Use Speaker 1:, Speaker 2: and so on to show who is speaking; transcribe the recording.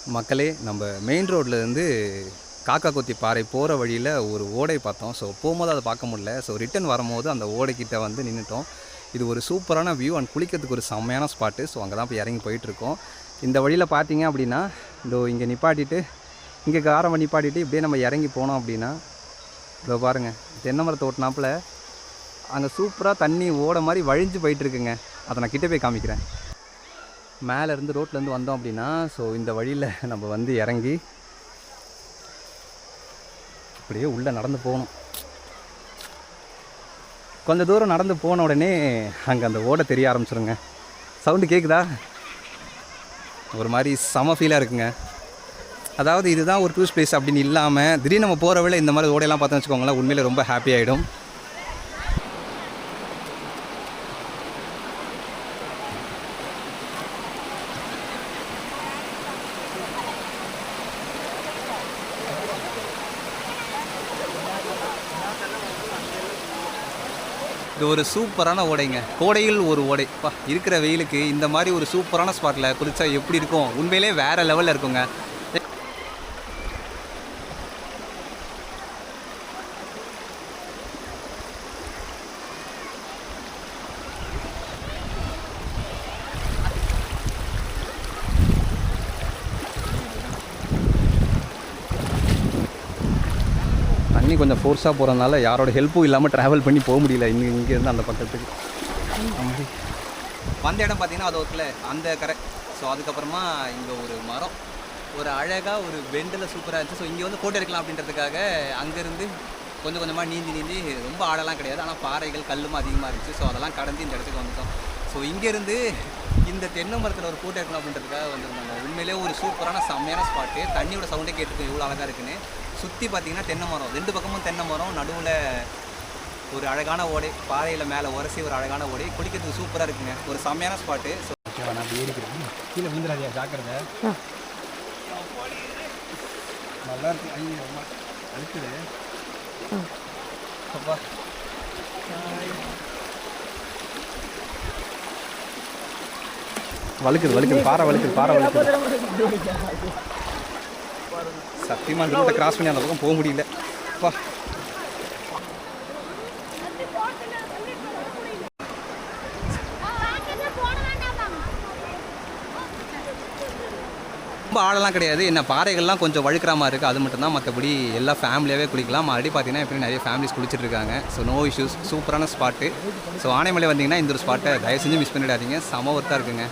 Speaker 1: மக்களே, நம்ம மெயின் ரோட்லேருந்து காக்கா கொத்தி பாறை போகிற வழியில் ஒரு ஓடை பார்த்தோம். ஸோ போகும்போது அதை பார்க்க முடியல. ஸோ ரிட்டன் வரும்போது அந்த ஓடைக்கிட்ட வந்து நின்றுட்டோம். இது ஒரு சூப்பரான வியூ அண்ட் குளிக்கிறதுக்கு ஒரு செம்மையான ஸ்பாட்டு. ஸோ அங்கே தான் போய் இறங்கி போயிட்டுருக்கோம். இந்த வழியில் பார்த்தீங்க அப்படின்னா இதோ இங்கே நிப்பாட்டிட்டு, இங்கே காரை நிப்பாட்டிட்டு இப்படியே நம்ம இறங்கி போனோம் அப்படின்னா இதோ பாருங்கள், தென்னை மரத்தை ஓட்டினாப்பில் அங்கே சூப்பராக தண்ணி ஓட மாதிரி வழிஞ்சு போயிட்டுருக்குங்க. அதை நான் கிட்டே போய் காமிக்கிறேன். மேலேருந்து ரோட்லேருந்து வந்தோம் அப்படின்னா ஸோ இந்த வழியில் நம்ம வந்து இறங்கி அப்படியே உள்ளே நடந்து போகணும். கொஞ்சம் தூரம் நடந்து போன உடனே அங்கே அந்த ஓடை தெரிய ஆரம்பிச்சிருங்க. சவுண்டு கேட்குதா? ஒரு மாதிரி செம ஃபீலாக இருக்குங்க. அதாவது இதுதான் ஒரு டூரிஸ்ட் பிளேஸ் அப்படின்னு இல்லாமல் திடீர்னு நம்ம போகிற வேளை இந்த மாதிரி ஓடையெல்லாம் பார்த்தோன்னு வச்சுக்கோங்களேன், உண்மையிலே ரொம்ப ஹாப்பி ஆகிடும். இது ஒரு சூப்பரான ஓடைங்க. கோடையில் ஒரு ஓடை. இருக்கிற வெயிலுக்கு இந்த மாதிரி ஒரு சூப்பரான ஸ்பாட்டில் குளிச்சா எப்படி இருக்கும்? உண்மையிலே வேறு லெவலில் இருக்குங்க. தண்ணி கொஞ்சம் ஃபோர்ஸாக போகிறதுனால யாரோட ஹெல்ப்பும் இல்லாமல் ட்ராவல் பண்ணி போக முடியல. இங்கேருந்து அந்த பக்கத்துக்கு வந்த இடம் பார்த்திங்கன்னா அது ஒருக்கில் அந்த கரை. ஸோ அதுக்கப்புறமா இங்கே ஒரு மரம், ஒரு அழகாக ஒரு பெண்டில் சூப்பராக இருந்துச்சு. ஸோ இங்கே வந்து ஃபோட்டோ எடுக்கலாம் அப்படின்றதுக்காக அங்கேருந்து கொஞ்சம் கொஞ்சமாக நீந்தி ரொம்ப ஆழலாம் கிடையாது, ஆனால் பாறைகள் கல்லும் அதிகமாக இருந்துச்சு. ஸோ அதெல்லாம் கடந்து இந்த இடத்துக்கு வந்துட்டோம். ஸோ இங்கேருந்து இந்த தென்னை மரத்தில் ஒரு ஃபோட்டோ எடுக்கணும் அப்படின்றதுக்காக வந்துருந்தாங்க. உண்மையிலே ஒரு சூப்பரான செம்மையான ஸ்பாட்டு. தண்ணியோட சவுண்டே கேட்டுருக்கோம் எவ்வளோ அழகாக இருக்குன்னு. சுற்றி பார்த்தீங்கன்னா தென்னை மரம், ரெண்டு பக்கமும் தென்னை மரம், நடுவில் ஒரு அழகான ஓடை, பாறையில் மேலே உரசி ஒரு அழகான ஓடை. குளிக்கிறதுக்கு சூப்பராக இருக்குங்க. ஒரு செம்மையான ஸ்பாட்டு. ஸோ நான் அப்படி ஏறிக்கிறேன், கீழே விழுந்துடாதியா, ஜாக்கிரதை. நல்லா இருக்கு. ஐயோ அழுக்குது. அப்பா வழுக்குது, பாறை வழுக்குது. சத்தியமாக அந்த ரூட்டை கிராஸ் பண்ணி அந்த பக்கம் போக முடியல. அப்பா ரொம்ப ஆழலாம் கிடையாது. என்ன பாறைகள்லாம் கொஞ்சம் வழுக்கிற மாதிரி இருக்குது, அது மட்டும்தான். மற்றபடி எல்லா ஃபேமிலியாகவே குளிக்கலாம். ஆல்ரெடி பார்த்தீங்கன்னா எப்படி நிறைய ஃபேமிலிஸ் குளிச்சுட்டு இருக்காங்க. So no issues. சூப்பரான ஸ்பாட்டு. ஸோ ஆனைமலை வந்தீங்கன்னா இந்த ஒரு ஸ்பாட்டை தயவு செஞ்சு மிஸ் பண்ணிடாதீங்க. செம ஒர்த்தாக இருக்குங்க.